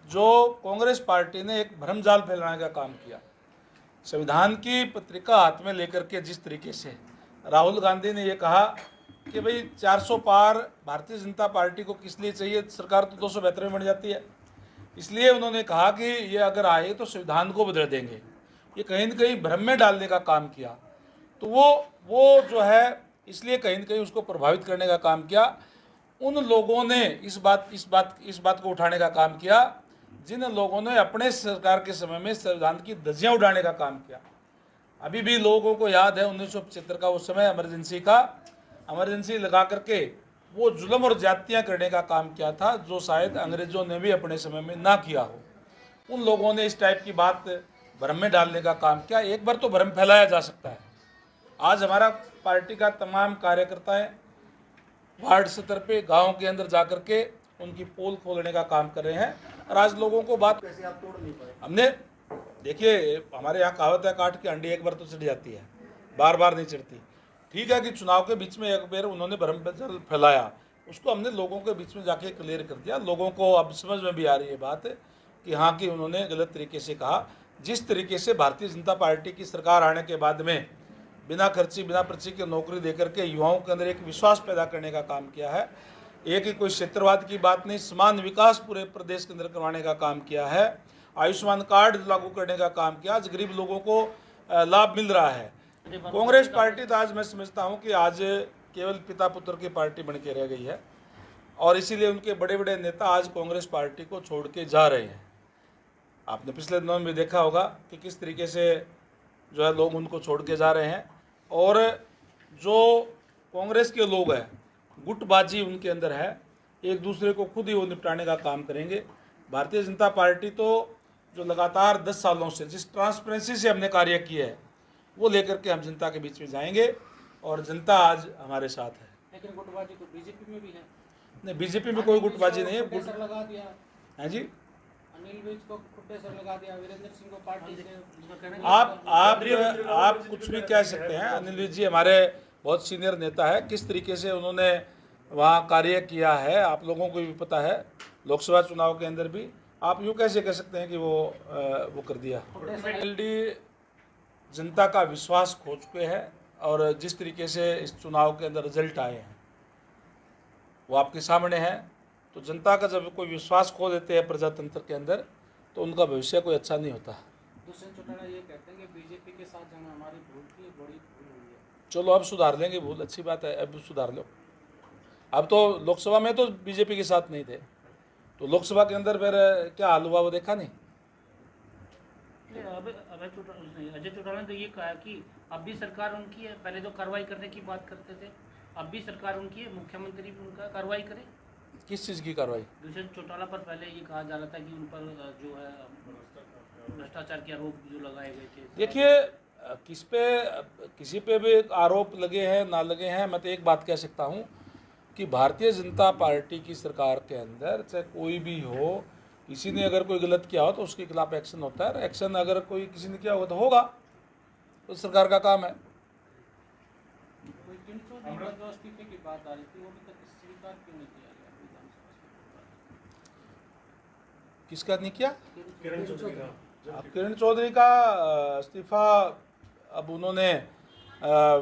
जो कांग्रेस पार्टी ने एक भ्रमजाल फैलाने का काम किया। संविधान की पत्रिका हाथ में लेकर के जिस तरीके से राहुल गांधी ने ये कहा कि भाई 400 पार भारतीय जनता पार्टी को किस लिए चाहिए, सरकार तो 272 में बन जाती है। इसलिए उन्होंने कहा कि ये अगर आए तो संविधान को बदल देंगे। ये कहीं न कहीं भ्रम में डालने का काम किया। तो वो जो है इसलिए कहीं न कहीं उसको प्रभावित करने का काम किया। उन लोगों ने इस बात को उठाने का काम किया जिन लोगों ने अपने सरकार के समय में संविधान की धज्जियां उड़ाने का काम किया। अभी भी लोगों को याद है 1975 का वो समय, इमरजेंसी लगा करके वो जुल्म और ज्यादतियाँ करने का काम किया था, जो शायद अंग्रेजों ने भी अपने समय में ना किया हो। उन लोगों ने इस टाइप की बात भ्रम में डालने का काम किया। एक बार तो भ्रम फैलाया जा सकता है। आज हमारा पार्टी का तमाम कार्यकर्ताएं वार्ड स्तर पे गाँव के अंदर जा कर के उनकी पोल खोलने का काम कर रहे हैं। और आज लोगों को बात कैसे आप तोड़ नहीं पाए? हमने, देखिए हमारे यहाँ कहावत है, काट की अंडी एक बार तो चढ़ जाती है, बार बार नहीं चढ़ती। ठीक है कि चुनाव के बीच में एक बार उन्होंने भ्रम फैलाया, उसको हमने लोगों के बीच में जाके क्लियर कर दिया। लोगों को अब समझ में भी आ रही है बात कि हाँ कि उन्होंने गलत तरीके से कहा। जिस तरीके से भारतीय जनता पार्टी की सरकार आने के बाद में बिना खर्ची बिना पर्ची की नौकरी देकर के युवाओं के अंदर एक विश्वास पैदा करने का काम किया है। एक ही कोई क्षेत्रवाद की बात नहीं, समान विकास पूरे प्रदेश के अंदर करवाने का काम किया है। आयुष्मान कार्ड लागू करने का काम किया। आज गरीब लोगों को लाभ मिल रहा है। कांग्रेस पार्टी तो आज मैं समझता हूं कि आज केवल पिता पुत्र की पार्टी बन के रह गई है और इसीलिए उनके बड़े बड़े नेता आज कांग्रेस पार्टी को छोड़ के जा रहे हैं। आपने पिछले दिनों में देखा होगा कि किस तरीके से जो है लोग उनको छोड़ के जा रहे हैं। और जो कांग्रेस के लोग हैं, गुटबाजी उनके अंदर है, एक दूसरे को खुद ही वो निपटाने का काम करेंगे। भारतीय जनता पार्टी तो जो लगातार 10 सालों से जिस ट्रांसपेरेंसी से हमने कार्य किया है वो लेकर के हम जनता के बीच में जाएंगे और जनता आज हमारे साथ है। लेकिन गुटबाजी तो बीजेपी में भी है। नहीं, बीजेपी में कोई गुटबाजी नहीं है। सर लगा दिया है जी, अनिल विज को खुट्टे सर लगा दिया, वीरेंद्र सिंह को पार्टी से। आप कुछ भी कह सकते हैं। अनिल विज जी हमारे बहुत सीनियर नेता है, किस तरीके से उन्होंने वहाँ कार्य किया है आप लोगों को भी पता है। लोकसभा चुनाव के अंदर भी आप यूँ कैसे कह सकते हैं कि वो कर दिया। एलडी जनता का विश्वास खो चुके हैं और जिस तरीके से इस चुनाव के अंदर रिजल्ट आए हैं वो आपके सामने है। तो जनता का जब कोई विश्वास खो देते हैं प्रजातंत्र के अंदर तो उनका भविष्य कोई अच्छा नहीं होता। दुष्यंत चौटाला ये कहते हैं कि बीजेपी के साथ जाना हमारी भूल थी, बड़ी भूल हुई है। चलो अब सुधार लेंगे भूल, अच्छी बात है, अब सुधार लो। अब तो लोकसभा में तो बीजेपी के साथ नहीं थे, तो लोकसभा के अंदर फिर क्या हाल हुआ वो देखा नहीं। अजय चौटाला ने तो ये कहा कि अब भी सरकार उनकी है, पहले तो कार्रवाई करने की बात करते थे, अब भी सरकार उनकी है, मुख्यमंत्री भी उनका कार्रवाई करे। किस चीज़ की कार्रवाई? दुष्यंत चौटाला पर पहले ये कहा जा रहा था कि उन पर जो है भ्रष्टाचार के आरोप जो लगाए गए थे। देखिए किसी पे भी आरोप लगे हैं ना लगे हैं, मैं तो एक बात कह सकता हूँ कि भारतीय जनता पार्टी की सरकार के अंदर चाहे कोई भी हो, किसी ने अगर कोई गलत किया हो तो उसके खिलाफ एक्शन होता है। एक्शन अगर कोई किसी ने किया होगा तो होगा, तो सरकार का काम है। कोई जो इस्तीफे की बात आ रही थी वो भी तक स्वीकार क्यों नहीं किया गया विधानसभा? किसका नहीं किया? किरण चौधरी का। किरण चौधरी का इस्तीफा अब उन्होंने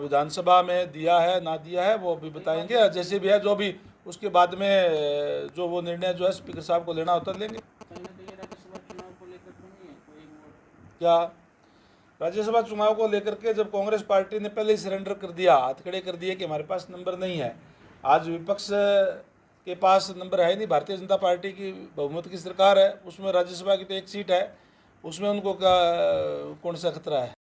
विधानसभा में दिया है ना दिया है वो भी बताएंगे। जैसे भी है जो भी उसके बाद में जो वो निर्णय जो है स्पीकर साहब को लेना होता है लेंगे। राज्यसभा चुनाव को लेकर तो नहीं है कोई क्या राज्यसभा चुनाव को लेकर के जब कांग्रेस पार्टी ने पहले ही सरेंडर कर दिया, हाथ खड़े कर दिए कि हमारे पास नंबर नहीं है। आज विपक्ष के पास नंबर है नहीं, भारतीय जनता पार्टी की बहुमत की सरकार है, उसमें राज्यसभा की तो एक सीट है, उसमें उनको कौन सा खतरा है।